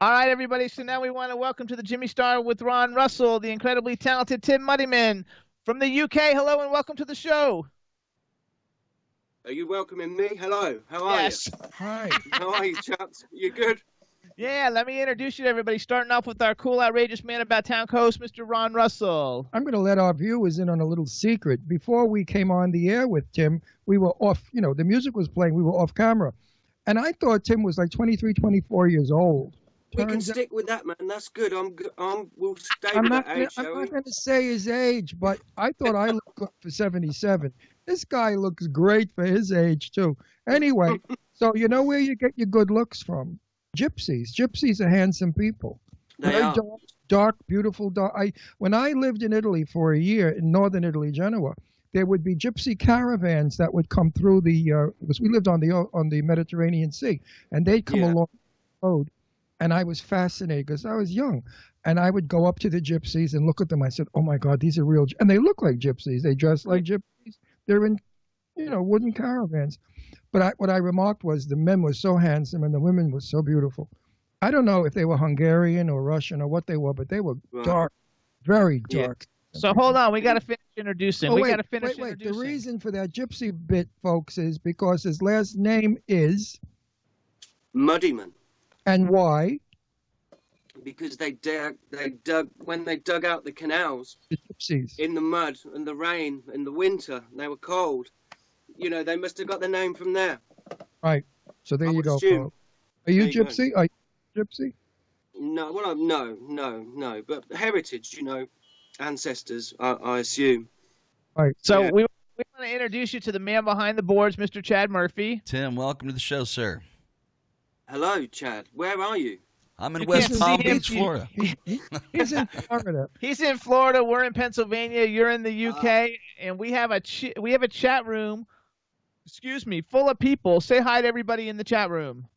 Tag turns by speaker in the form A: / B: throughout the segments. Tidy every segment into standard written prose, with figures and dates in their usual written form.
A: All right, everybody. So now we want to welcome to the Jimmy Star with Ron Russell, the incredibly talented Tim Muddiman from the UK. Hello and welcome to the show.
B: Are you welcoming me? Hello. How are you?
C: Hi.
B: How are you, chaps? You good?
A: Yeah, let me introduce you to everybody, starting off with our cool, outrageous man about town coast, Mr. Ron Russell.
C: I'm going to let our viewers in on a little secret. Before we came on the air with Tim, we were off, the music was playing, we were off camera. And I thought Tim was like 23, 24 years old.
B: We can stick with that, man. That's good. We'll stay with that age,
C: I'm not going to say his age, but I thought I looked good for 77. This guy looks great for his age, too. Anyway, so you know where you get your good looks from? Gypsies. Gypsies are handsome people.
B: They are.
C: Dark, beautiful. When I lived in Italy for a year, in northern Italy, Genoa, there would be gypsy caravans that would come through because we lived on the Mediterranean Sea, and they'd come along the road. And I was fascinated because I was young. And I would go up to the gypsies and look at them. I said, oh, my God, these are real. And they look like gypsies. They dress like gypsies. They're in, wooden caravans. But what I remarked was the men were so handsome and the women were so beautiful. I don't know if they were Hungarian or Russian or what they were, but they were dark, very dark.
A: Yeah. So hold on. We got to finish introducing. Wait.
C: The reason for that gypsy bit, folks, is because his last name is
B: Muddiman.
C: And why?
B: Because they dug when they dug out the canals,
C: the gypsies,
B: in the mud and the rain in the winter. They were cold. They must have got the name from there.
C: Right. So there you go. Are you gypsy? Are you gypsy?
B: No. Well, no. But heritage, ancestors. I assume.
C: Right.
A: So we want to introduce you to the man behind the boards, Mr. Chad Murphy.
D: Tim, welcome to the show, sir.
B: Hello, Chad. Where are you?
D: I'm in West Palm Beach, Florida.
C: He's in Florida.
A: He's in Florida. We're in Pennsylvania. You're in the UK, and we have a chat room. Excuse me, full of people. Say hi to everybody in the chat room.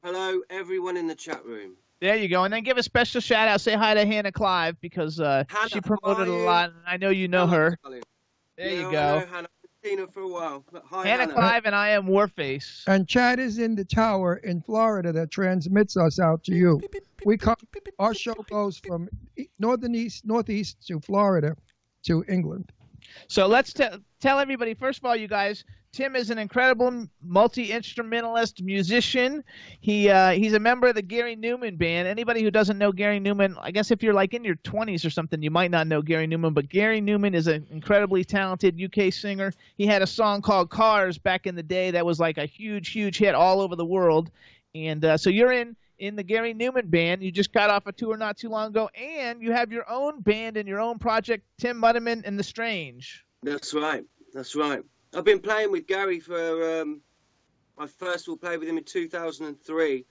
B: Hello, everyone in the chat room.
A: There you go, and then give a special shout out. Say hi to Hannah Clive because she promoted a lot, and I know you know her. There you go.
B: Hannah. I've seen her for a while. Hi,
A: Hannah Clive and I am Warface.
C: And Chad is in the tower in Florida that transmits us out to you. Our show goes from northeast to Florida to England.
A: So let's tell everybody, first of all, you guys, Tim is an incredible multi-instrumentalist musician. He's a member of the Gary Numan Band. Anybody who doesn't know Gary Numan, I guess if you're like in your 20s or something, you might not know Gary Numan, but Gary Numan is an incredibly talented UK singer. He had a song called Cars back in the day that was like a huge, huge hit all over the world. And so you're in the Gary Numan Band. You just got off a tour not too long ago, and you have your own band and your own project, Tim Muddiman and the Strange.
B: That's right. I've been playing with Gary for, I first will play with him in 2003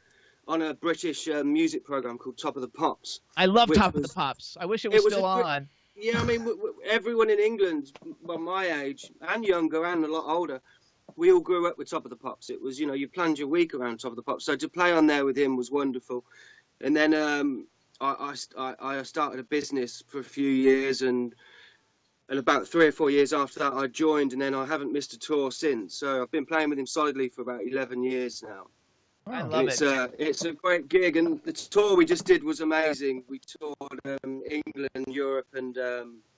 B: on a British music program called Top of the Pops.
A: I love Top of the Pops. I wish it was still on.
B: Yeah, I mean, everyone in England, well, my age and younger and a lot older, we all grew up with Top of the Pops. It was, you planned your week around Top of the Pops. So to play on there with him was wonderful. And then I started a business for a few years, and about 3 or 4 years after that, I joined, and then I haven't missed a tour since. So I've been playing with him solidly for about 11 years now.
A: I love it.
B: It's a great gig, and the tour we just did was amazing. We toured England, Europe, and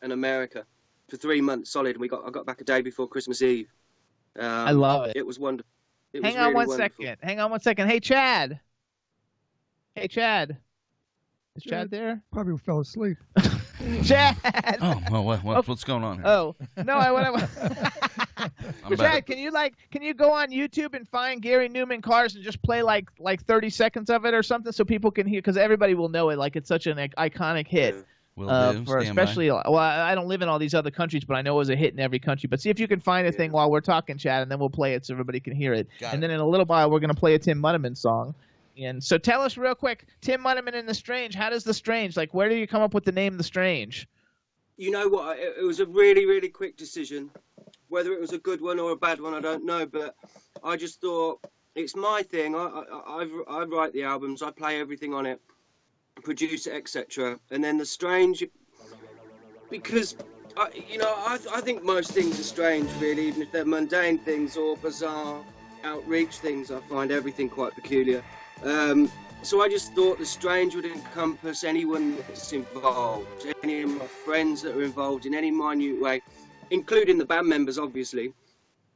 B: America for 3 months solid. And I got back a day before Christmas Eve.
A: I love it.
B: It was wonderful.
A: Hang on one second. Hey, Chad. Is Chad there?
C: Probably fell asleep.
A: Chad.
D: Oh, well, what's going on here?
A: Oh, no, Chad, can you go on YouTube and find Gary Numan Cars and just play like 30 seconds of it or something so people can hear, because everybody will know it, like it's such an iconic hit.
D: Will do.
A: For especially, well, I don't live in all these other countries, but I know it was a hit in every country. But see if you can find a thing while we're talking, Chad, and then we'll play it so everybody can hear it. And then in a little while, we're going to play a Tim Muddiman song. And so tell us real quick, Tim Muddiman and the Strange, how does the Strange, like where do you come up with the name The Strange?
B: You know what, it was a really, really quick decision. Whether it was a good one or a bad one, I don't know, but I just thought, it's my thing. I write the albums, I play everything on it, produce it, etc. And then The Strange, because I think most things are strange, really, even if they're mundane things or bizarre outreach things. I find everything quite peculiar. So I just thought the strange would encompass anyone that's involved, any of my friends that are involved in any minute way, including the band members, obviously.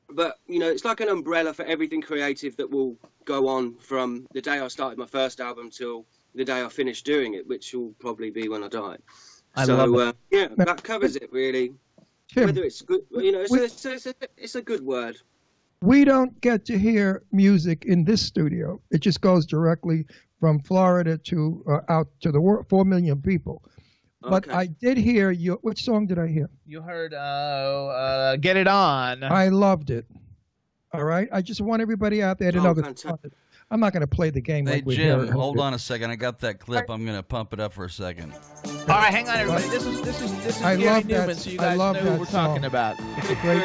B: But, it's like an umbrella for everything creative that will go on from the day I started my first album till the day I finished doing it, which will probably be when I die.
A: I love it.
B: Yeah, that covers it, really.
C: Tim,
B: Whether it's good, it's a good word.
C: we don't get to hear music in this studio. It just goes directly from Florida to out to the world, 4 million people. But
B: Okay.
C: I did hear your. Which song did I hear?
A: You heard Get It On.
C: I loved it. All right. I just want everybody out there to know that.
B: Fantastic.
C: I'm not going to play the game
D: Hey,
C: like we
D: Jim,
C: hear it.
D: hold on a second. I got that clip. I'm going to pump it up for a second.
A: All right, hang on, everybody. This is
C: I
A: Gary
C: love that-
A: Newman, so you
C: I
A: guys know
C: love
A: who
C: that
A: we're talking
C: song.
A: about.
C: It's a great.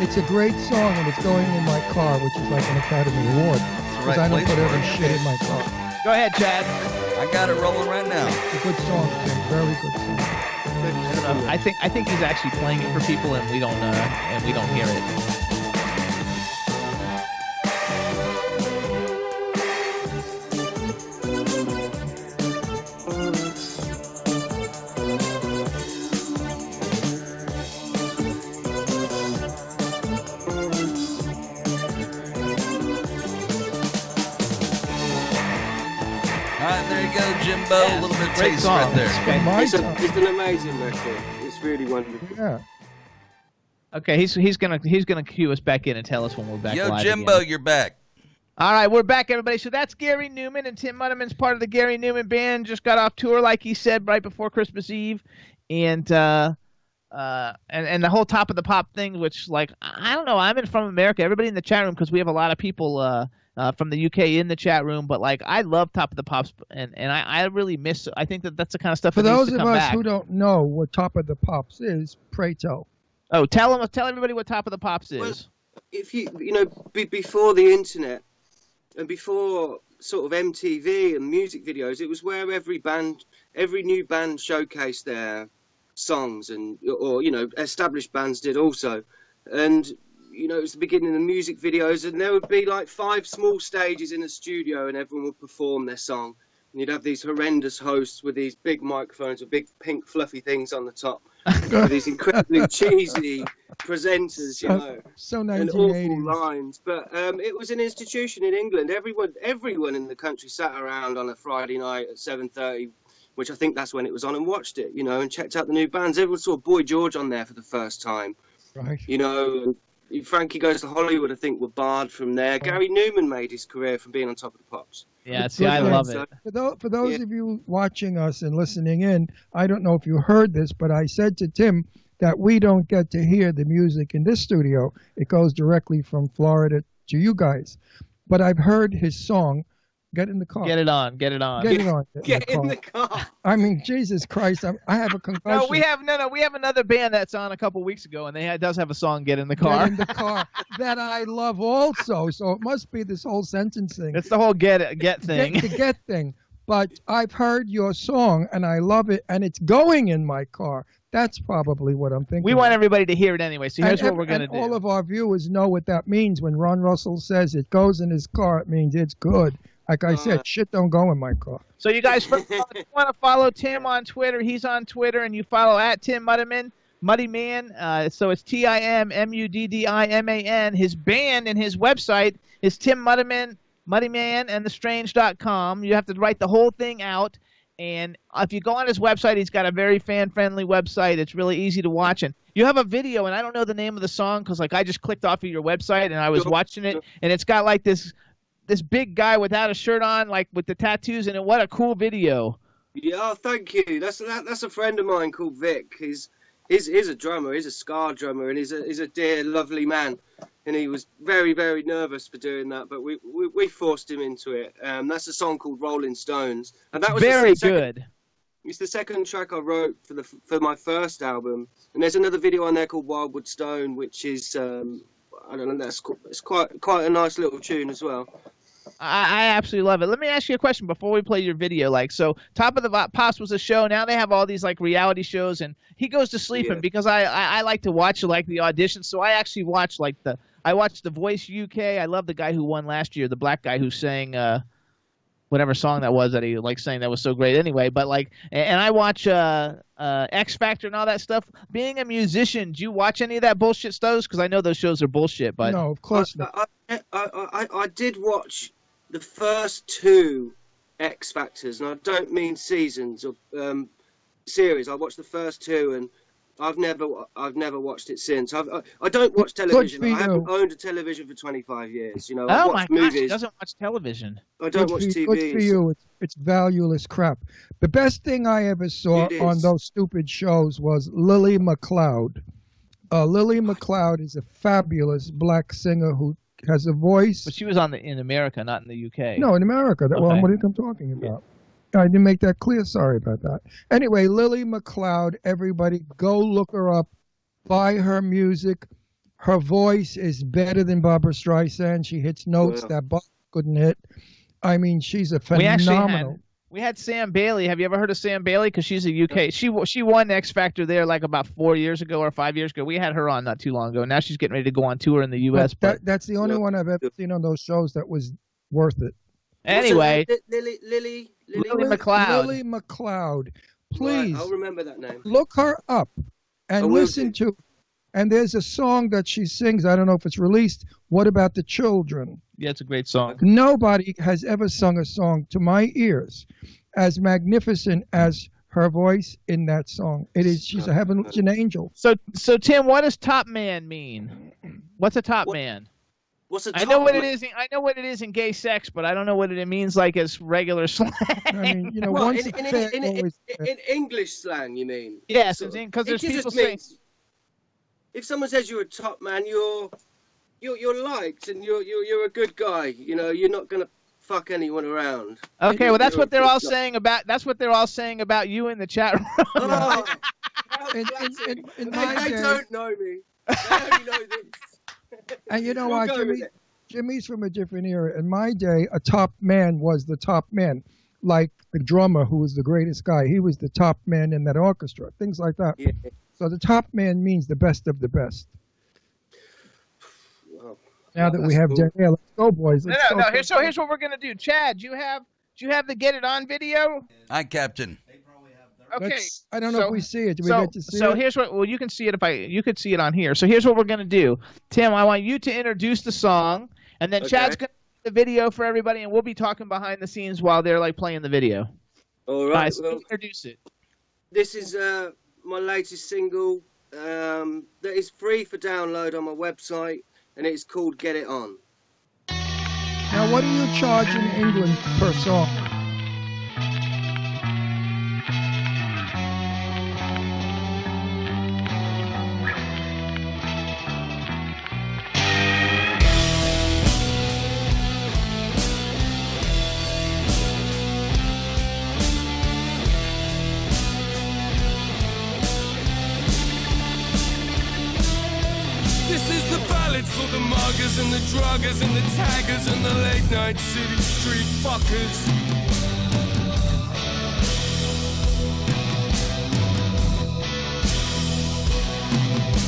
C: It's a great song, and it's going in my car, which is like an Academy Award.
D: It's the
C: Because
D: right
C: I don't
D: place
C: put
D: for
C: every
D: it.
C: shit in my car.
A: Go ahead, Chad.
D: I got it rolling right now.
C: It's a good song, Tim. Very good song.
A: I think he's actually playing it for people, and we don't hear it.
D: All right, there you go, Jimbo.
A: Yeah,
D: a little bit of
A: great
D: taste
A: song.
D: right there.
A: Okay.
C: My
B: It's
C: song.
B: an amazing record. It's really wonderful.
C: Yeah.
A: Okay, he's gonna cue us back in and tell us when we're back
D: Yo,
A: live
D: Jimbo,
A: again.
D: you're back.
A: All right, we're back, everybody. So that's Gary Numan, and Tim Muddiman's part of the Gary Numan Band. Just got off tour, like he said, right before Christmas Eve, and the whole Top of the Pop thing, which, like, I don't know, I'm from America. Everybody in the chat room, because we have a lot of people from the UK in the chat room, but like, I love Top of the Pops, and I really miss. I think that's the kind of stuff
C: For
A: that needs
C: those
A: to
C: of
A: come
C: us
A: back.
C: who don't know what Top of the Pops is, pray tell.
A: Oh, tell everybody what Top of the Pops is.
B: Well, if before the internet and before sort of MTV and music videos, it was where every new band showcased their songs, or established bands did also. And it was the beginning of the music videos, and there would be like 5 small stages in a studio, and everyone would perform their song. And you'd have these horrendous hosts with these big microphones with big pink fluffy things on the top, with these incredibly cheesy presenters,
C: So
B: and awful
C: 1980s.
B: lines. But it was an institution in England. Everyone in the country sat around on a Friday night at 7:30, which I think that's when it was on, and watched it, and checked out the new bands. Everyone saw Boy George on there for the first time,
C: Right.
B: Frankie Goes to Hollywood, I think, were barred from there. Gary Numan made his career from being on Top of the Pops.
A: Yeah,
C: It's
A: see, I
C: good,
A: love
B: so-
A: it.
C: For those
B: Yeah.
C: of you watching us and listening in, I don't know if you heard this, but I said to Tim that we don't get to hear the music in this studio. It goes directly from Florida to you guys. But I've heard his song, Get in the Car.
A: Get it on, get it on.
C: Get it on.
B: Get in the car.
C: I mean, Jesus Christ, I have a concussion.
A: No, we have another band that's on a couple weeks ago, and does have a song "Get in the Car."
C: Get in the car that I love also. So it must be this whole sentencing.
A: It's the whole get thing.
C: Get the get thing. But I've heard your song and I love it, and it's going in my car. That's probably what I'm thinking.
A: We want everybody to hear it anyway. So here's
C: And
A: what we're gonna
C: and
A: do.
C: all of our viewers know what that means. When Ron Russell says it goes in his car, it means it's good. Like I said, shit don't go in my car.
A: So you guys, first of all, if you want to follow Tim on Twitter, he's on Twitter, and you follow at Tim Muddiman, Muddiman. So it's TIMMUDDIMAN. His band and his website is Tim Muddiman, Muddimanandthestrange.com. You have to write the whole thing out. And if you go on his website, he's got a very fan-friendly website. It's really easy to watch. And you have a video, and I don't know the name of the song because, like, I just clicked off of your website, and I was watching it, and it's got, like, this big guy without a shirt on, like, with the tattoos in it. What a cool video.
B: Yeah, thank you. That's a friend of mine called Vic. He's a drummer. He's a ska drummer, and he's a dear, lovely man. And he was very, very nervous for doing that, but we forced him into it. That's a song called Rolling Stones, and that was
A: Very
B: the second,
A: good.
B: It's the second track I wrote for my first album. And there's another video on there called Wildwood Stone, which is I don't know. It's quite a nice little tune as well.
A: I absolutely love it. Let me ask you a question before we play your video. Like, so Top of the Pops was a show. Now they have all these like reality shows, and he goes to sleep.
B: Yeah.
A: And because I like to watch like the auditions, so I actually watch like I watched The Voice UK. I love the guy who won last year, the black guy who sang whatever song that was that he like sang that was so great. Anyway, but like, and I watch X Factor and all that stuff. Being a musician, do you watch any of that bullshit shows? Because I know those shows are bullshit. But
C: No, of course not.
B: I did watch the first 2 X Factors, and I don't mean seasons or series. I watched the first 2, and I've never watched it since. I don't watch television. I haven't owned a television for 25 years. You know, I
A: oh
B: watch
A: my gosh, he
B: movies.
A: doesn't watch television.
B: I don't watch TV.
C: Good for you. It's valueless crap. The best thing I ever saw
B: It is.
C: on those stupid shows was Lily McLeod. Lily McLeod is a fabulous black singer who has a voice.
A: But she was in America, not in the UK.
C: No, in America. Well,
A: Okay.
C: what are you talking about? I didn't make that clear. Sorry about that. Anyway, Lily McLeod, everybody go look her up. Buy her music. Her voice is better than Barbara Streisand. She hits notes that Bob couldn't hit. I mean, she's a phenomenal.
A: We had Sam Bailey. Have you ever heard of Sam Bailey? Because she's a UK. She won X Factor there like about 4 years ago or 5 years ago. We had her on not too long ago. Now she's getting ready to go on tour in the US. But
C: That's the only one I've ever seen on those shows that was worth it.
A: anyway,
B: Lily
A: McLeod.
C: Lily McLeod. Please
B: Right, I'll remember that name.
C: look her up and
B: I will
C: listen
B: do.
C: to. And there's a song that she sings. I don't know if it's released. What about the children?
A: Yeah, it's a great song.
C: Nobody has ever sung a song to my ears as magnificent as her voice in that song. It is. She's a heaven. She's an angel.
A: So Tim, what does top man mean? What's a top man?
B: What's a
A: I know what
B: top
A: it is. I know what it is in gay sex, but I don't know what it means like as regular slang.
C: I mean, you know,
B: Well,
C: once
B: in,
C: it's fair,
B: in, in,
C: always
B: in, in English slang, you mean?
A: Yes,
B: So,
A: because there's
B: it just
A: people saying.
B: means if someone says you're a top man, you're liked and you're a good guy. You know, you're not gonna fuck anyone around.
A: Okay, well that's
B: You're
A: what they're
B: a
A: all
B: good guy.
A: saying about. That's what they're all saying about you in the chat room.
B: Oh,
C: in
B: they
C: my day,
B: don't know me. They only know this.
C: and you know
B: We'll
C: what,
B: go with
C: Jimmy?
B: it.
C: Jimmy's from a different era. In my day, a top man was the top man. Like the drummer, who was the greatest guy, he was the top man in that orchestra. Things like that.
B: Yeah.
C: So the top man means the best of the best.
B: Well,
C: Now that we
B: that's
C: have
B: cool.
C: dead air, let's go, boys.
A: No,
C: Let's
A: no,
C: go.
A: no. Here's what we're gonna do. Chad, do you have the Get It On video?
D: Hi, Captain.
A: Okay.
C: I don't know if we see it. Do we
A: so,
C: get to see
A: so
C: it?
A: here's what. Well, you can see it you could see it on here. So here's what we're gonna do. Tim, I want you to introduce the song, and then
B: Okay.
A: Chad's gonna do the video for everybody, and we'll be talking behind the scenes while they're like playing the video.
B: All
A: All
B: right.
A: right, so
B: Well,
A: introduce it.
B: this is my latest single that is free for download on my website, and it's called Get It On.
C: Now, what do you charge in England per song?
E: This is the ballad for the muggers and the druggers and the taggers and the late night city street fuckers.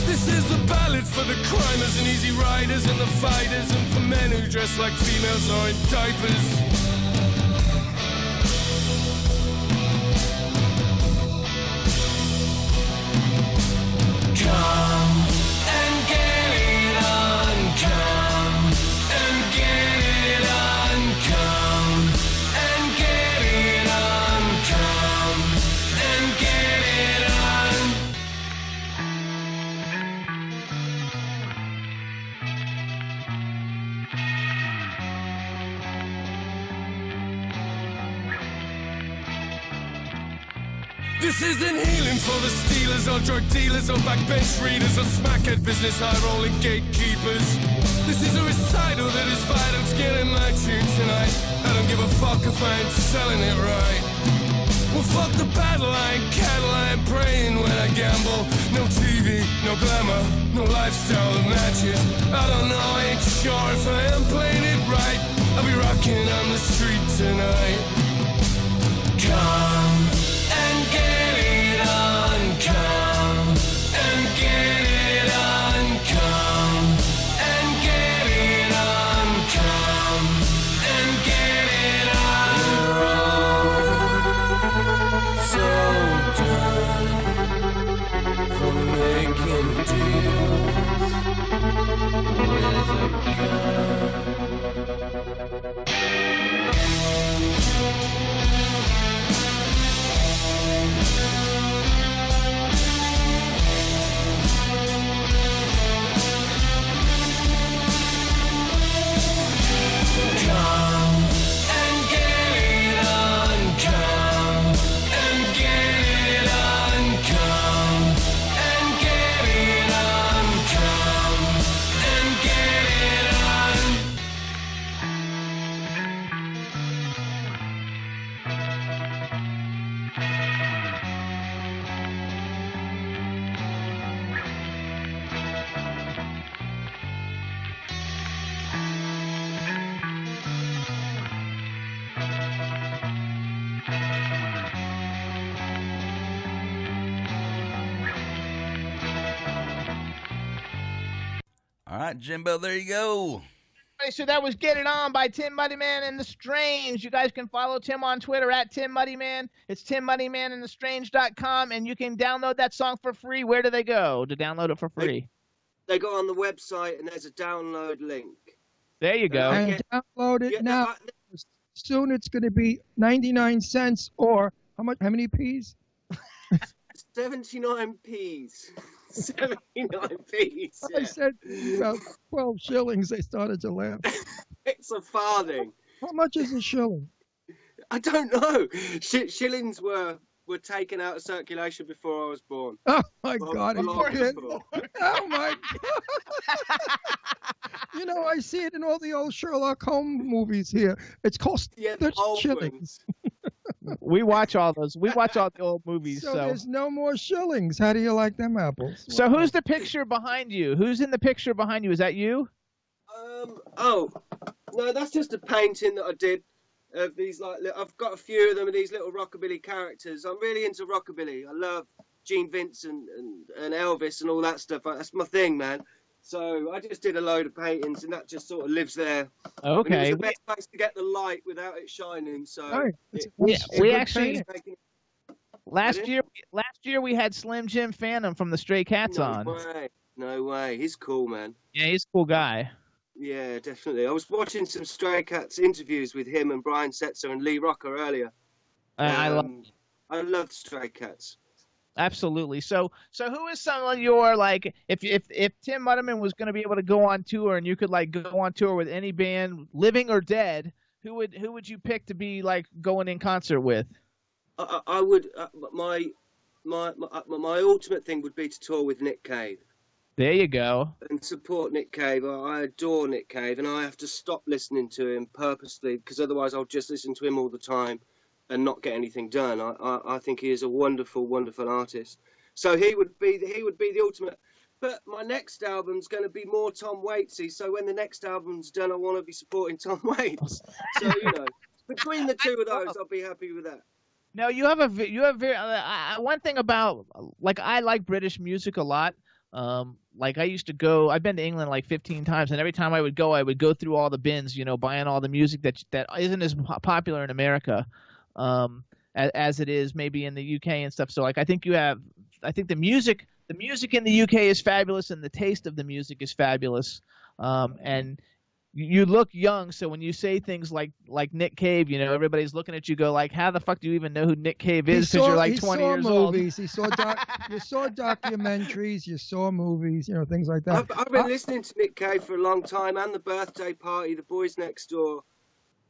E: This is the ballad for the crimers and easy riders and the fighters and for men who dress like females or in diapers. Come and get it on, come and get it on, come and get it on, come and get it on. This isn't healing for the stealers or drug dealers or backbench readers or smackhead business high rolling gatekeepers. This is a recital that is vital to getting my tune tonight. I don't give a fuck if I ain't selling it right. Well, fuck the battle, I ain't cattle, I ain't praying when I gamble. No TV, no glamour, no lifestyle that matches. I don't know, I ain't sure if I am playing it right. I I'll be rocking on the street tonight. Come and get it on, come and get it on, come and get it on, come and get it on. So done from making deals with a gun.
D: All right, Jimbo, there you go.
A: Okay, so that was Get It On by Tim Muddiman and the Strange. You guys can follow Tim on Twitter at Tim Muddiman. It's timmuddymanandthestrange.com, and you can download that song for free. Where do they go to download it for free?
B: They go on the website, and there's a download link.
A: There you go.
C: And download it now. Soon it's going to be 99 cents or how much? How many P's?
B: 79 P's. 79 P's.
C: I said about 12 shillings. They started to laugh.
B: It's a farthing.
C: How much is a shilling?
B: I don't know. Shillings were taken out of circulation before I was born.
C: Oh my God!
B: Oh
C: my God! You know, I see it in all the old Sherlock Holmes movies here. It's cost 30 shillings.
A: We watch all those. We watch all the old movies.
C: So there's no more shillings. How do you like them apples?
A: So who's the picture behind you? Who's in the picture behind you? Is that you?
B: Oh, no, that's just a painting that I did of these, I've got a few of them of these little rockabilly characters. I'm really into rockabilly. I love Gene Vincent and Elvis and all that stuff. That's my thing, man. So I just did a load of paintings, and that just sort of lives there.
A: Okay.
B: It was the best place to get the light without it shining. So
C: right.
A: we actually last year we had Slim Jim Phantom from the Stray Cats on.
B: No way. He's cool, man.
A: Yeah, he's a cool guy.
B: Yeah, definitely. I was watching some Stray Cats interviews with him and Brian Setzer and Lee Rocker earlier.
A: I
B: love Stray Cats.
A: Absolutely. So who is some of your, like, if Tim Muddiman was going to be able to go on tour and you could like go on tour with any band, living or dead, who would you pick to be like going in concert with?
B: I would. My ultimate thing would be to tour with Nick Cave.
A: There you go.
B: And support Nick Cave. I adore Nick Cave, and I have to stop listening to him purposely because otherwise I'll just listen to him all the time and not get anything done. I think he is a wonderful, wonderful artist. So he would be the ultimate. But my next album's going to be more Tom Waitsy. So when the next album's done, I want to be supporting Tom Waits. So between the two of those, I'll be happy with that.
A: No, you have very one thing about, like, I like British music a lot. Like I used to go, I've been to England like 15 times, and every time I would go through all the bins, buying all the music that isn't as popular in America, as it is maybe in the UK and stuff. So like, I think the music in the UK is fabulous, and the taste of the music is fabulous. And you look young, so when you say things like Nick Cave, everybody's looking at you, go like, how the fuck do you even know who Nick Cave is? Because you're like 20 years old.
C: You saw documentaries, you saw movies, things like that.
B: I've been listening to Nick Cave for a long time, and The Birthday Party, The Boys Next Door.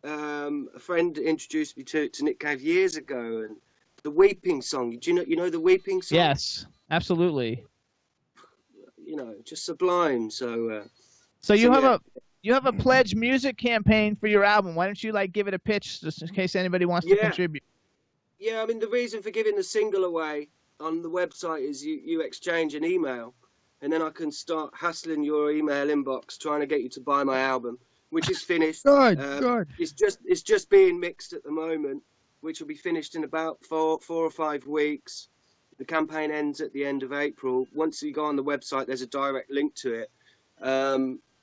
B: A friend introduced me to Nick Cave years ago, and the Weeping Song. Do you know the Weeping Song?
A: Yes, absolutely.
B: Just sublime. So
A: you have a pledge music campaign for your album. Why don't you give it a pitch just in case anybody wants to contribute?
B: Yeah, I mean, the reason for giving the single away on the website is you exchange an email, and then I can start hassling your email inbox trying to get you to buy my album. which is finished.
C: Good.
B: It's just being mixed at the moment, which will be finished in about 4 or 5 weeks. The campaign ends at the end of April. Once you go on the website, there's a direct link to it.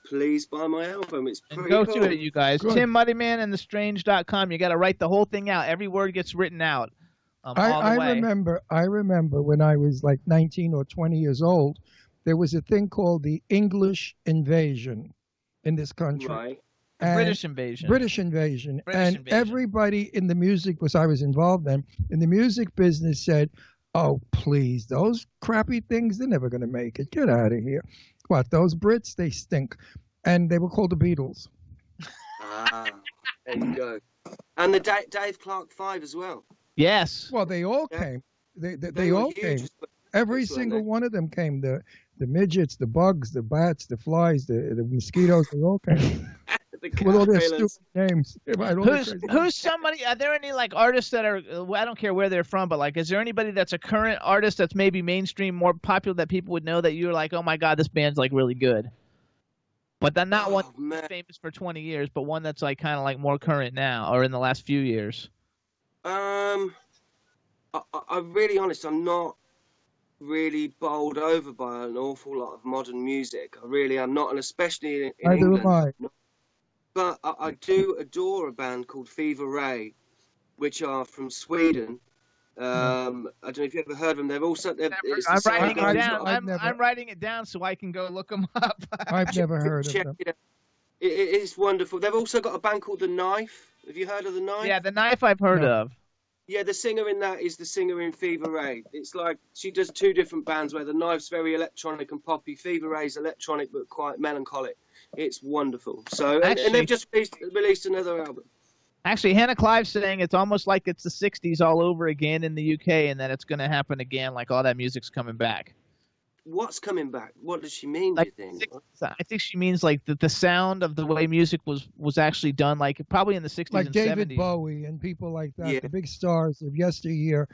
B: Please buy my album. It's pretty
A: Go
B: cool.
A: to it, you guys.
C: Good.
A: Tim Muddiman and thestrange.com. You got to write the whole thing out. Every word gets written out. All the way.
C: I remember when I was like 19 or 20 years old, there was a thing called the English invasion in this country.
B: Right.
A: British invasion.
C: British invasion. Everybody in the music, because I was involved in the music business, said, "Oh, please, those crappy things, they're never going to make it. Get out of here. What, those Brits, they stink." And they were called the Beatles.
B: There you go. And the Dave Clark 5 as well.
A: Yes.
C: Well, they all came. They all came. Every single one of them came. The midgets, the bugs, the bats, the flies, the mosquitoes, they all came. With all their stupid names.
A: Who's somebody? Are there any like artists that are? I don't care where they're from, but like, is there anybody that's a current artist that's maybe mainstream, more popular that people would know that you're like, oh my god, this band's like really good? But then not one that's famous for 20 years, but one that's like kind of like more current now or in the last few years.
B: I'm really honest. I'm not really bowled over by an awful lot of modern music. I really am not, and especially in England.
C: Neither am I.
B: But I do adore a band called Fever Ray, which are from Sweden. I don't know if you ever heard of them. They're also.
A: I'm writing it down. I'm writing it down so I can go look them up.
C: I've never heard of them.
B: It is wonderful. They've also got a band called The Knife. Have you heard of The Knife?
A: Yeah, The Knife I've heard of.
B: Yeah, the singer in that is the singer in Fever Ray. It's like she does 2 different bands where The Knife's very electronic and poppy. Fever Ray's electronic but quite melancholic. It's wonderful. So and they've just released another album.
A: Actually, Hannah Clive's saying it's almost like it's the 60s all over again in the UK and that it's going to happen again, like all that music's coming back.
B: What's coming back? What does she mean,
A: like,
B: do you think?
A: I think she means like the sound of the way music was actually done, like probably in the 60s
C: like
A: and
C: David
A: 70s.
C: Bowie and people like that, the big stars of yesteryear.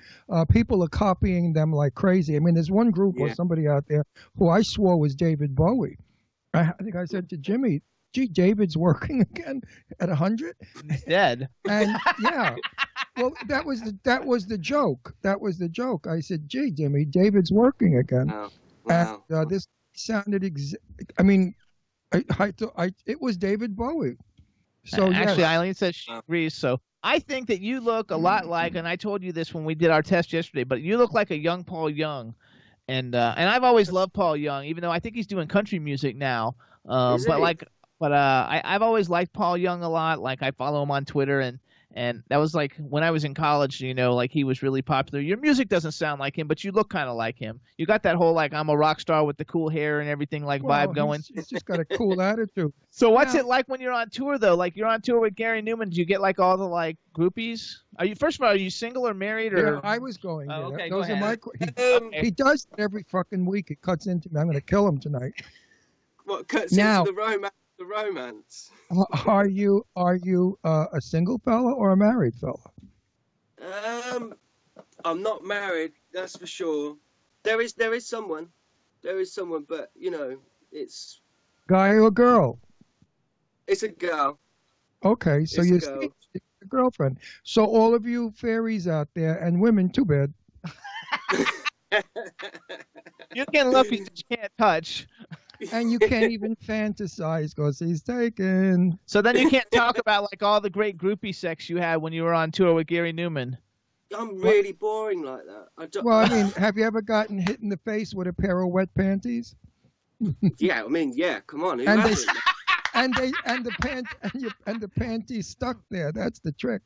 C: People are copying them like crazy. I mean, there's one group or somebody out there who I swore was David Bowie. I think I said to Jimmy, gee, David's working again at 100?
A: He's dead.
C: And yeah. Well, that was the joke. That was the joke. I said, gee, Jimmy, David's working again.
B: Wow.
C: And this sounded I mean, it was David Bowie. So
A: actually,
C: yes.
A: Eileen says she agrees. So I think that you look a lot like, and I told you this when we did our test yesterday, but you look like a young Paul Young. And I've always loved Paul Young, even though I think he's doing country music now. I've always liked Paul Young a lot. Like I follow him on Twitter, and that was like when I was in college. You know, like he was really popular. Your music doesn't sound like him, but you look kind of like him. You got that whole like I'm a rock star with the cool hair and everything like vibe going.
C: He's just got a cool attitude.
A: So what's it like when you're on tour though? Like you're on tour with Gary Numan. Do you get like all the like groupies? First of all, are you single or married? Or
C: I was going.
A: Oh, okay,
C: Those
A: go
C: are
A: ahead.
C: He does it every fucking week. It cuts into me. I'm going to kill him tonight.
B: What cuts into the romance?
C: Are you a single fella or a married fella?
B: I'm not married. That's for sure. There is someone, but you know, it's
C: guy or girl.
B: It's a girl.
C: Okay, so you're a girlfriend. So all of you fairies out there and women, too bad.
A: You can look, you just can't touch.
C: And you can't even fantasize because he's taken.
A: So then you can't talk about like all the great groupie sex you had when you were on tour with Gary Numan.
B: I'm really boring like that.
C: Well, I mean, have you ever gotten hit in the face with a pair of wet panties?
B: Yeah, I mean, yeah. Come on, who
C: and
B: hasn't?
C: the panties stuck there. That's the trick.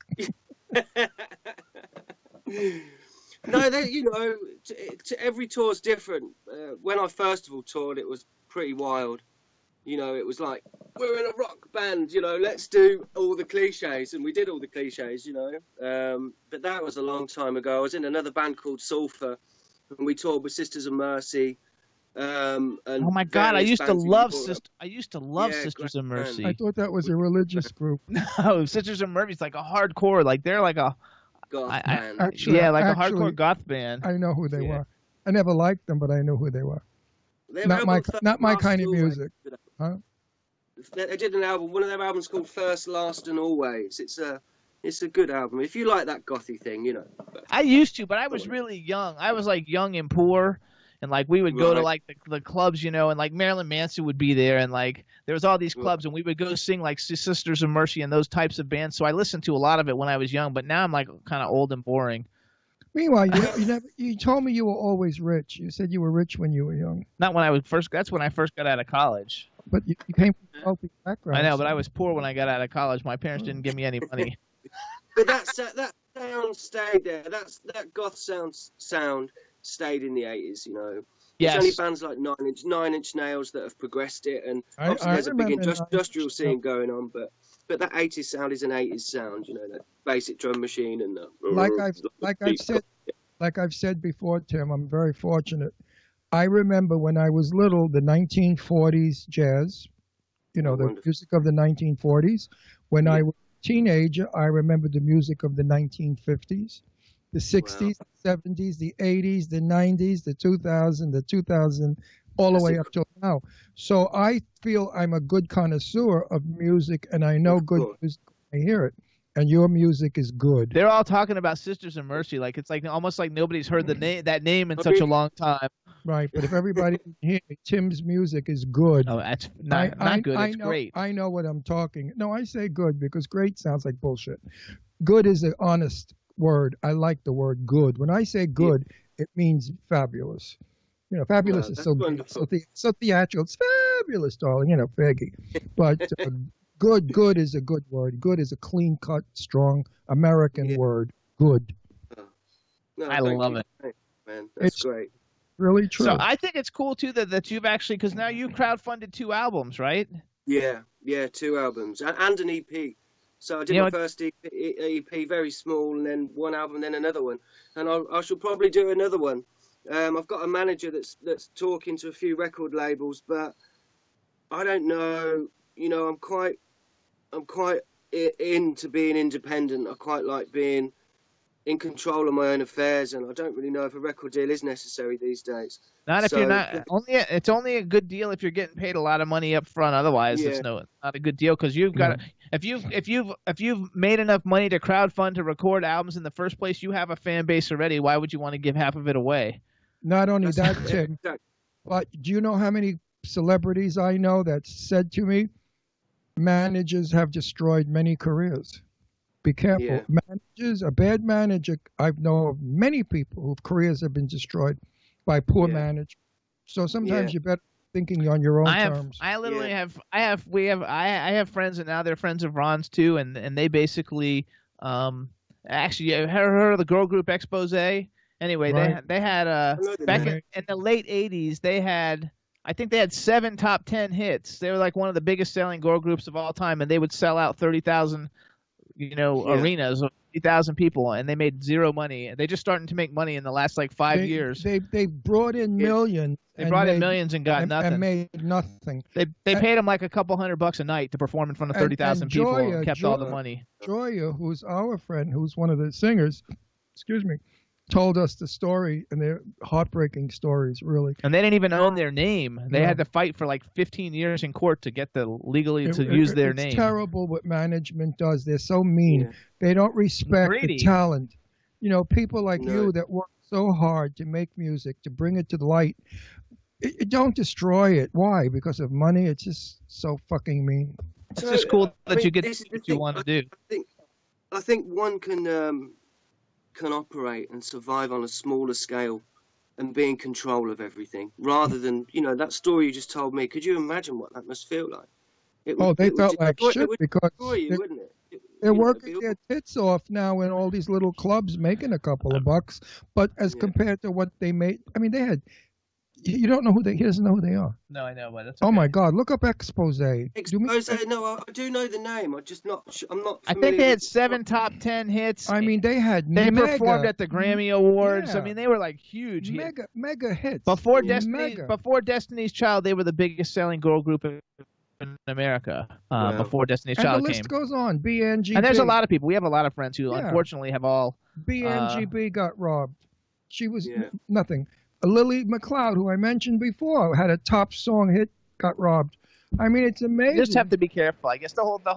B: No, you know, every tour's different. When I first of all toured, it was pretty wild. You know, it was like, we're in a rock band, you know, let's do all the cliches. And we did all the cliches, you know. But that was a long time ago. I was in another band called Sulphur, and we toured with Sisters of Mercy. And
A: oh my God, I used to love Sisters of Mercy.
C: I thought that was a religious group.
A: No, Sisters of Mercy's like a hardcore, like they're like a
B: goth band.
A: a hardcore goth band.
C: I know who they were. I never liked them, but I know who they were. Not my kind of music. Huh?
B: They did an album. One of their albums called First, Last, and Always. It's a good album if you like that gothy thing, you know.
A: I used to, but I was really young. I was like young and poor, and like we would go to like the clubs, you know, and like Marilyn Manson would be there, and like there was all these clubs, and we would go sing like Sisters of Mercy and those types of bands. So I listened to a lot of it when I was young, but now I'm like kind of old and boring.
C: Meanwhile, you told me you were always rich. You said you were rich when you were young.
A: Not when I was first. That's when I first got out of college.
C: But you came from a wealthy background.
A: I know, but I was poor when I got out of college. My parents didn't give me any money.
B: But that sound stayed there. That goth sound stayed in the 80s, you know.
A: Yes.
B: There's only bands like Nine Inch Nails that have progressed it, and obviously there's a big industrial scene going on, but that 80s sound is an 80s sound, you know, that basic drum machine and the
C: like I've said before, Tim, I'm very fortunate. I remember when I was little, the 1940s jazz, you know, the music of the 1940s. When I was a teenager, I remember the music of the 1950s, the 60s, the 70s, the 80s, the 90s, the 2000, all the way up till now. So I feel I'm a good connoisseur of music, and I know good music when I hear it. And your music is good.
A: They're all talking about Sisters of Mercy, like it's like almost like nobody's heard that name in such a long time.
C: Right, but if everybody can hear me, Tim's music is good.
A: Oh, that's not good. It's great.
C: I know what I'm talking. No, I say good because great sounds like bullshit. Good is an honest word. I like the word good. When I say good, it means fabulous. You know, fabulous is so theatrical. It's fabulous, darling. You know, faggy. But good is a good word. Good is a clean-cut, strong American word. Good.
B: No,
A: I love it.
B: Man, that's great.
C: Really true.
A: So I think it's cool too that you've actually, because now you crowdfunded 2 albums, right?
B: Yeah, 2 albums and an EP. So I did my first EP, very small, and then 1 album, then another one, and I shall probably do another one. I've got a manager that's talking to a few record labels, but I don't know. You know, I'm quite into being independent. I quite like being in control of my own affairs, and I don't really know if a record deal is necessary these days.
A: Not if you're not. It's only a good deal if you're getting paid a lot of money up front. Otherwise, it's not a good deal because you've got if you've made enough money to crowdfund to record albums in the first place, you have a fan base already. Why would you want to give half of it away?
C: Not only that, Tim, but do you know how many celebrities I know that said to me, managers have destroyed many careers. Be careful.
B: Yeah.
C: Managers, a bad manager, I know of many people whose careers have been destroyed by poor management. So sometimes you're better thinking on your own terms.
A: I literally I have friends, and now they're friends of Ron's too, and they basically actually heard of the girl group Expose? Anyway, they had back in the late 80s I think they had 7 top 10 hits. They were like one of the biggest selling girl groups of all time, and they would sell out 30,000 arenas of 3,000 people, and they made zero money. They just starting to make money in the last like 5 years.
C: They brought in millions.
A: They brought in millions and got nothing.
C: And made nothing.
A: They paid them like a couple $100 a night to perform in front of 30,000 people and kept all the money.
C: Joya, who's our friend, who's one of the singers, told us the story, and they're heartbreaking stories, really.
A: And they didn't even own their name. They had to fight for like 15 years in court to get legally use their name.
C: It's terrible what management does. They're so mean. Yeah. They don't respect the talent. You know, people like you that work so hard to make music, to bring it to the light. Don't destroy it. Why? Because of money? It's just so fucking mean.
A: It's just cool that you get what you want to do.
B: I think one can operate and survive on a smaller scale and be in control of everything rather than, you know, that story you just told me. Could you imagine what that must feel like?
C: They felt like shit because
B: wouldn't it?
C: They're working their tits off now in all these little clubs making a couple of bucks, but as compared to what they made, I mean, they had, he doesn't know who they are.
A: No, I know, but that's okay.
C: Oh my God, look up Expose.
B: No, I do know the name. I'm not.
A: I think they had 7 top 10 hits.
C: I mean, they
A: performed at the Grammy Awards. Yeah. I mean, they were like huge
C: mega hits.
A: Before Destiny's Child, they were the biggest selling girl group in America. Before Destiny's Child came.
C: And the list goes on. BNGB.
A: And there's a lot of people. We have a lot of friends who unfortunately have all.
C: BNGB got robbed. She was nothing. Lily McLeod, who I mentioned before, had a top song hit, got robbed. I mean, it's amazing.
A: You just have to be careful. I guess the moral of the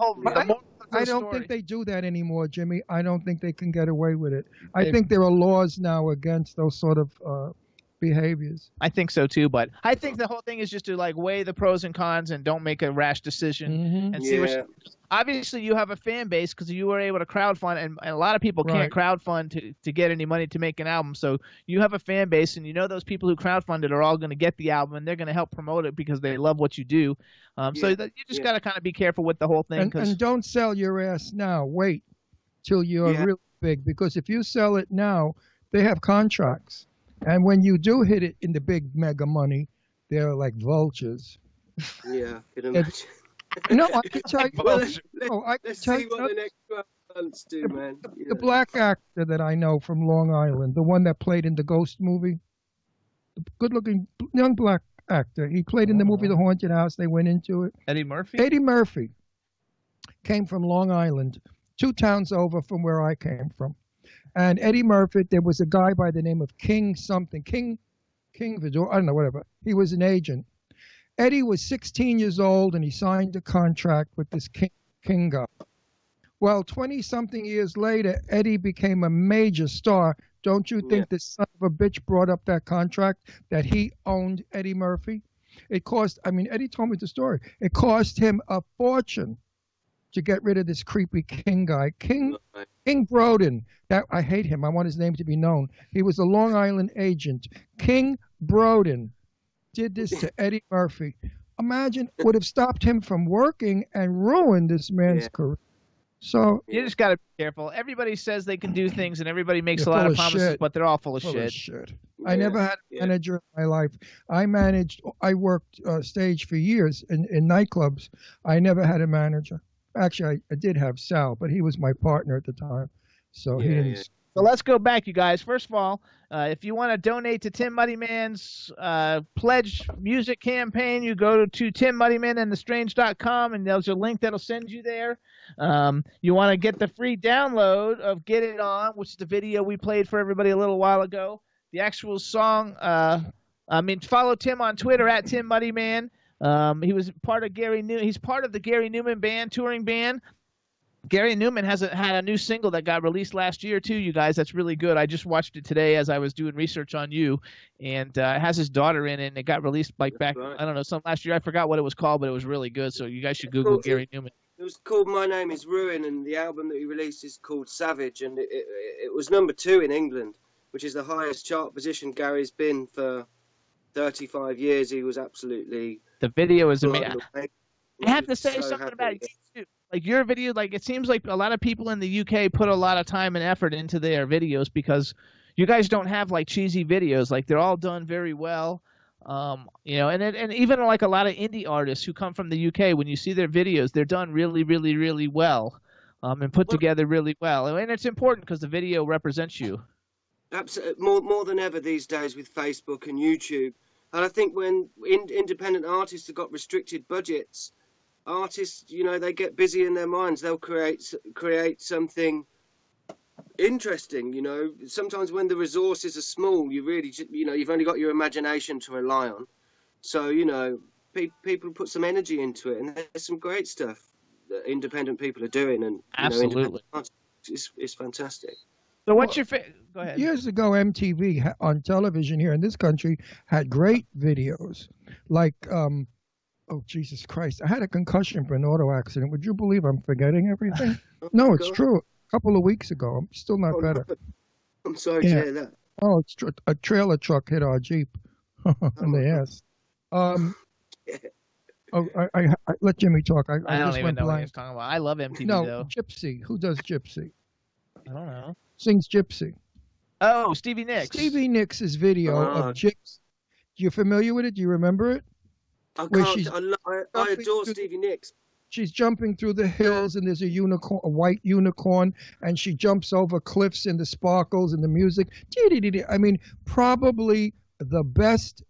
C: I don't
A: story.
C: think they do that anymore, Jimmy. I don't think they can get away with it. I think there are laws now against those sort of behaviors.
A: I think so too, but I think the whole thing is just to like weigh the pros and cons and don't make a rash decision and see what. Obviously, you have a fan base because you were able to crowdfund, and a lot of people can't crowdfund to get any money to make an album. So you have a fan base, and you know those people who crowdfunded are all going to get the album, and they're going to help promote it because they love what you do. So you just got to kind of be careful with the whole thing.
C: And don't sell your ass now. Wait till you're really big, because if you sell it now, they have contracts. And when you do hit it in the big mega money, they're like vultures.
B: Yeah, I can imagine.
C: No, I can tell you.
B: Let's see what the next 12 months do, man.
C: The black actor that I know from Long Island, the one that played in the Ghost movie, the good-looking young black actor. He played in the movie The Haunted House. They went into it.
A: Eddie Murphy?
C: Eddie Murphy came from Long Island, 2 towns over from where I came from. And Eddie Murphy, there was a guy by the name of King Vidor, I don't know, whatever. He was an agent. Eddie was 16 years old, and he signed a contract with this King guy. Well, 20-something years later, Eddie became a major star. Don't you think this son of a bitch brought up that contract that he owned Eddie Murphy? It cost, Eddie told me the story. It cost him a fortune to get rid of this creepy King guy. King Broden. That I hate him. I want his name to be known. He was a Long Island agent. King Broden did this to Eddie Murphy. Imagine, would have stopped him from working and ruined this man's career. So
A: you just got to be careful. Everybody says they can do things, and everybody makes a lot of promises, but they're all full of shit.
C: I never had a manager in my life. I worked stage for years in nightclubs. I never had a manager. Actually, I did have Sal, but he was my partner at the time. So he didn't.
A: So let's go back, you guys. First of all, if you want to donate to Tim Muddiman's Pledge Music Campaign, you go to timmuddymanandthestrange.com, and there's a link that'll send you there. You want to get the free download of Get It On, which is the video we played for everybody a little while ago. The actual song, follow Tim on Twitter at TimMuddyman. He was part of he's part of the Gary Numan Band, touring band. Gary Numan had a new single that got released last year too, you guys. That's really good. I just watched it today as I was doing research on you, and it has his daughter in it, and it got released back, I don't know, some last year. I forgot what it was called, but it was really good, so you guys should Google Gary Numan.
B: It was called My Name Is Ruin, and the album that he released is called Savage, and it was #2 in England, which is the highest chart position Gary's been for 35 years. He was absolutely...
A: The video is amazing. I have to say something about it too. Like your video, like it seems like a lot of people in the UK put a lot of time and effort into their videos, because you guys don't have like cheesy videos. Like they're all done very well. And even like a lot of indie artists who come from the UK, when you see their videos, they're done really, really, really well, and put together really well. And it's important because the video represents you.
B: Absolutely, more than ever these days with Facebook and YouTube. And I think when independent artists have got restricted budgets, artists, they get busy in their minds. They'll create something interesting. Sometimes when the resources are small, you really, you've only got your imagination to rely on. So, people put some energy into it, and there's some great stuff that independent people are doing. And
A: absolutely,
B: it's fantastic.
A: So what's your go ahead.
C: Years ago, MTV on television here in this country had great videos. Like, oh, Jesus Christ, I had a concussion for an auto accident. Would you believe I'm forgetting everything? No, it's true. A couple of weeks ago. I'm still not better.
B: No. I'm sorry to hear that.
C: Oh, it's a trailer truck hit our Jeep in the ass. I let Jimmy talk. I
A: don't
C: just
A: even
C: went
A: know what
C: blind.
A: he's talking about. I love MTV,
C: No,
A: though.
C: Gypsy. Who does Gypsy?
A: I don't know.
C: Sings Gypsy.
A: Oh, Stevie Nicks.
C: Stevie Nicks' video of Gypsy. You familiar with it? Do you remember it?
B: I adore Stevie Nicks.
C: She's jumping through the hills, and there's a white unicorn, and she jumps over cliffs and the sparkles and the music. I mean, probably the best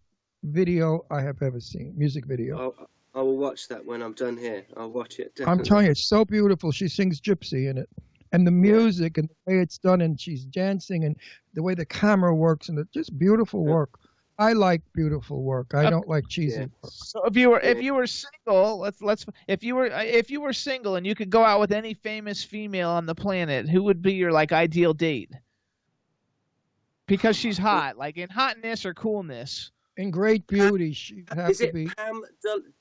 C: video I have ever seen, music video.
B: I will watch that when I'm done here. I'll watch it, definitely.
C: I'm telling you, it's so beautiful. She sings Gypsy in it. And the music and the way it's done, and she's dancing, and the way the camera works, and it's just beautiful work. I like beautiful work. I don't like cheesy
B: Yeah.
C: work.
A: So if you were single, if you were single and you could go out with any famous female on the planet, who would be your like ideal date? Because she's hot, like in hotness or coolness.
C: In great beauty, she'd have
B: Is
C: to
B: it
C: be.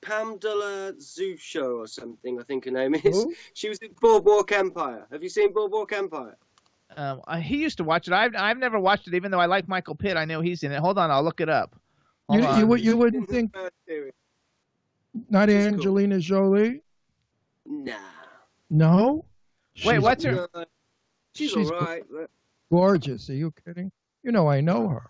B: Pam de la Zusho or something? I think her name is.
C: Who?
B: She was in Boardwalk Empire. Have you seen Boardwalk Empire?
A: He used to watch it. I've never watched it, even though I like Michael Pitt. I know he's in it. Hold on, I'll look it up. Hold on.
C: You wouldn't think not
B: She's
C: Angelina Jolie?
B: Nah.
C: No.
A: Wait,
C: She's
A: what's her?
B: She's
C: She's
B: all right. But
C: gorgeous. Are you kidding? You know, I know her.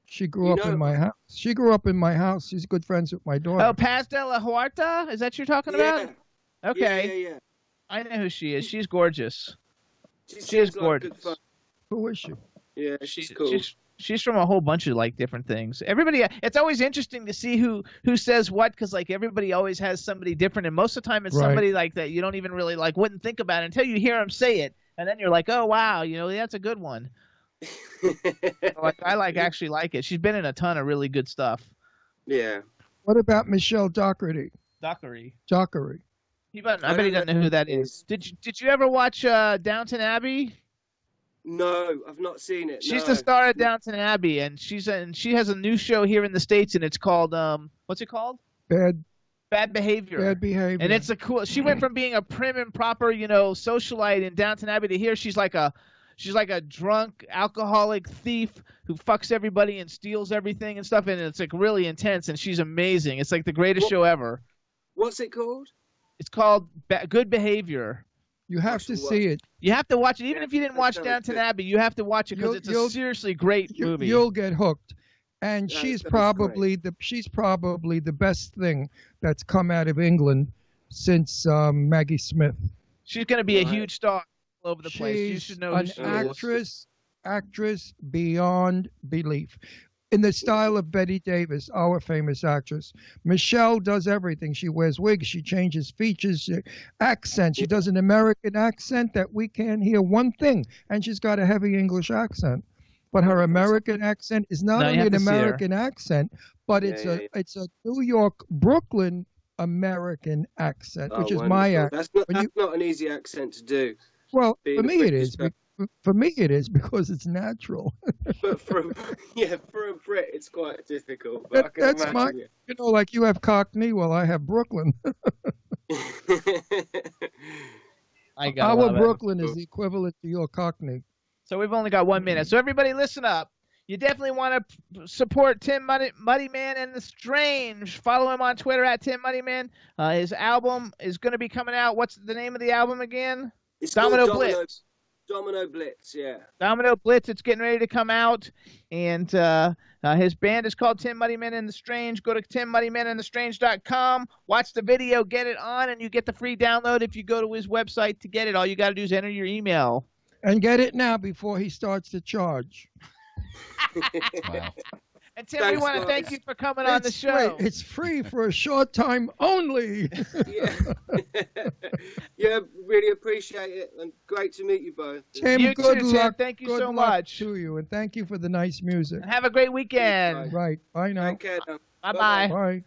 C: She grew
B: You
C: up in
B: know
C: my house. She grew up in my house. She's good friends with my daughter.
A: Oh, Paz de la Huerta? Is that you're talking about? Okay.
B: Yeah.
A: I know who she is. She's gorgeous.
B: She
A: She is
B: seems like
A: gorgeous.
B: good fun.
C: Who is she?
B: Yeah, she's cool.
A: She's from a whole bunch of like different things. Everybody, it's always interesting to see who says what, because like everybody always has somebody different, and most of the time it's
C: Right.
A: somebody like that you don't even really like wouldn't think about it until you hear them say it, and then you're like, oh wow, that's a good one. Like I actually like it. She's been in a ton of really good stuff.
B: Yeah.
C: What about Michelle Dockery?
A: Dockery.
C: Dockery.
A: I bet he doesn't know who that is. Did you ever watch Downton Abbey?
B: No, I've not seen it.
A: She's
B: no.
A: the star of Downton Abbey, and she has a new show here in the States, and it's called what's it called? Bad Behavior.
C: Bad Behavior.
A: And it's a cool. She went from being a prim and proper, socialite in Downton Abbey to here she's like a drunk alcoholic thief who fucks everybody and steals everything and stuff, and it's like really intense, and she's amazing. It's like the greatest show ever.
B: What's it called?
A: It's called Good Behavior.
C: You have to see it.
A: You have to watch it, even if you didn't watch
B: sounds
A: Downton
B: good.
A: Abbey. You have to watch it because it's a seriously great movie.
C: You'll get hooked. And
B: Yeah,
C: she's
B: that is
C: probably the best thing that's come out of England since Maggie Smith.
A: She's going to be a
B: Right.
A: huge star all over the place. You
C: She's
A: should know
C: an
A: who she is.
C: actress beyond belief. In the style of Betty Davis, our famous actress. Michelle does everything. She wears wigs. She changes features, accent. She does an American accent that we can't hear one thing. And she's got a heavy English accent. But her American accent is not
A: No, you
C: only
A: have
C: an
A: to see her.
C: American accent, but
B: Yeah,
C: it's a New York, Brooklyn American accent, which is my
B: wonderful.
C: accent.
B: That's not an easy accent to do.
C: Well,
B: being
C: for
B: a
C: me it
B: British
C: is.
B: person.
C: For me it is because it's natural.
B: But for a Brit, it's quite difficult. But I can
C: That's
B: imagine
C: like you have Cockney, well, I have Brooklyn.
A: I got
C: Our Brooklyn is the equivalent to your Cockney.
A: So we've only got 1 minute. So everybody listen up. You definitely want to support Tim Muddiman and the Strange. Follow him on Twitter at Tim Muddiman. His album is going to be coming out. What's the name of the album again?
B: It's
A: Domino
B: called
A: Blitz.
B: Domino Blitz, yeah.
A: Domino Blitz. It's getting ready to come out. And his band is called Tim Muddiman and the Strange. Go to timmuddymanandthestrange.com. Watch the video. Get it on. And you get the free download if you go to his website to get it. All you got to do is enter your email.
C: And get it now before he starts to charge.
D: Wow.
A: And Tim, we want to thank you for coming on the show.
C: It's free for a short time only.
B: Yeah. Yeah, really appreciate it. And great to meet you both.
C: Tim,
A: You
C: good
A: too, Tim.
C: luck.
A: Thank you
C: good
A: so
C: luck
A: much.
C: to you, and thank you for the nice music.
A: Have a great weekend.
C: Right. Bye now.
B: Take care now.
A: Bye-bye.
C: Bye.